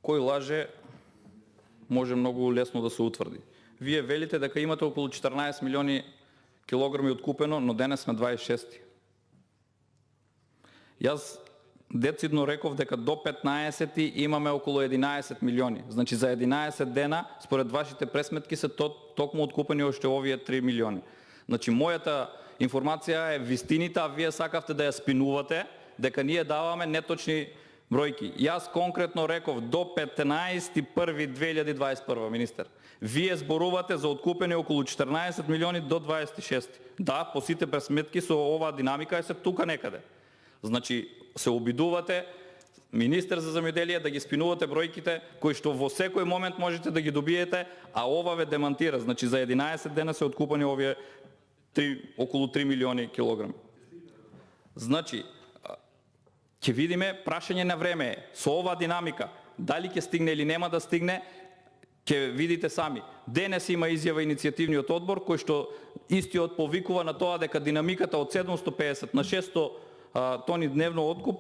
Кој лаже може многу лесно да се утврди. Вие велите дека имате околу 14 милиони килограми откупено, но денес сме 26. Јас децидно реков дека до 15 имаме околу 11 милиони. Значи за 11 дена, според вашите пресметки, се токму откупени още овие 3 милиони. Значи мојата информација е вистините, а вие сакавте да ја спинувате, дека ние даваме неточни бројки. Јас конкретно реков до 15.1.2021, министер. Вие зборувате за откупени околу 14 милиони до 26. Да, по сите пресметки со оваа динамика е се тука некаде. Значи се обидувате, министер за земјоделие, да ги спинувате бројките кои што во секој момент можете да ги добиете, а ова ве демантира. Значи за 11 дена се откупани овие околу 3 милиони килограми. Значи ќе видиме, прашање на време е. Со оваа динамика, дали ќе стигне или нема да стигне, ќе видите сами. Денес има изјава иницијативниот одбор кој што истиот повикува на тоа дека динамиката од 750 на 600 тони дневно откуп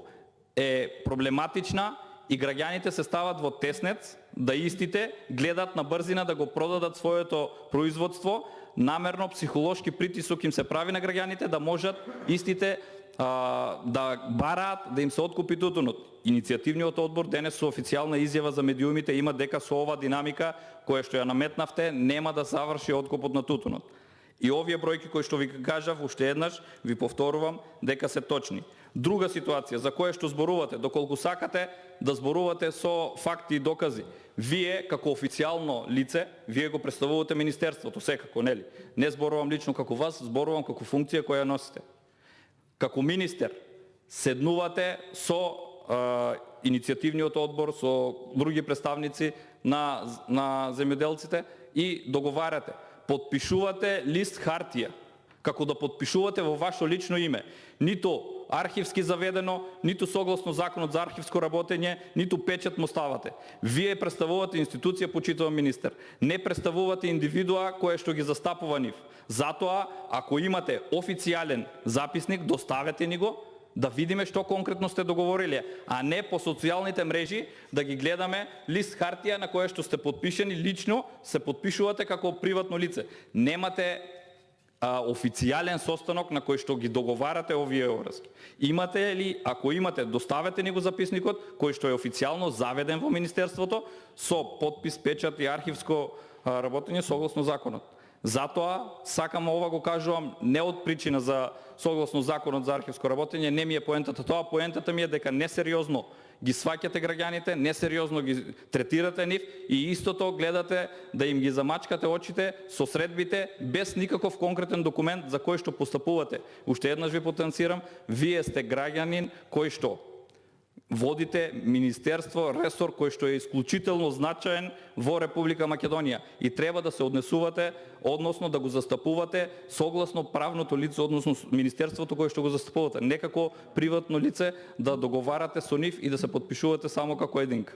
е проблематична и граѓаните се стават во теснец да истите гледат на брзина да го продадат своето производство. Намерно психолошки притисок им се прави на граѓаните да можат истите да бараат да им се откупи тутунот. Иницијативниот одбор денес со официјална изјава за медиумите има дека со ова динамика која што ја наметнавте нема да заврши откупот на тутунот. И овие бројки кои што ви кажав уште еднаш, ви повторувам дека се точни. Друга ситуација за која што зборувате, доколку сакате да зборувате со факти и докази, вие како официјално лице, вие го представувате министерството, секако, нели? Не зборувам лично како вас, зборувам како функција која носите. Како министер седнувате со иницијативниот одбор, со други представници на земјоделците и договарате. Подпишувате лист хартија, како да подпишувате во ваше лично име. Ниту архивски заведено, ниту согласно Законот за архивско работење, ниту печат му ставате. Вие представувате институција, почитувам министер. Не представувате индивидуа која што ги застапува нив. Затоа, ако имате официјален записник, доставете ни го, да видиме што конкретно сте договориле, а не по социјалните мрежи да ги гледаме лист хартија на која што сте подпишени лично, се подпишувате како приватно лице. Немате официјален состанок на кој што ги договарате овие обврски. Имате ли, ако имате, доставете ни го записникот кој што е официјално заведен во министерството со подпис, печат и архивско работење согласно законот. Затоа сакам ова го кажувам не од причина за согласно Законот за архивско работење, не ми е поентата тоа, поентата ми е дека несериозно ги сваќате граѓаните, несериозно ги третирате нив и истото гледате да им ги замачкате очите со средбите без никаков конкретен документ за кој што постапувате. Уште еднаш ви потенцирам, вие сте граѓанин кој што водите министерство, ресор кој што е исклучително значаен во Република Македонија и треба да се однесувате, односно да го застапувате согласно правното лице, односно министерството кое што го застапувате. Не како приватно лице да договарате со нив и да се подпишувате само како единка.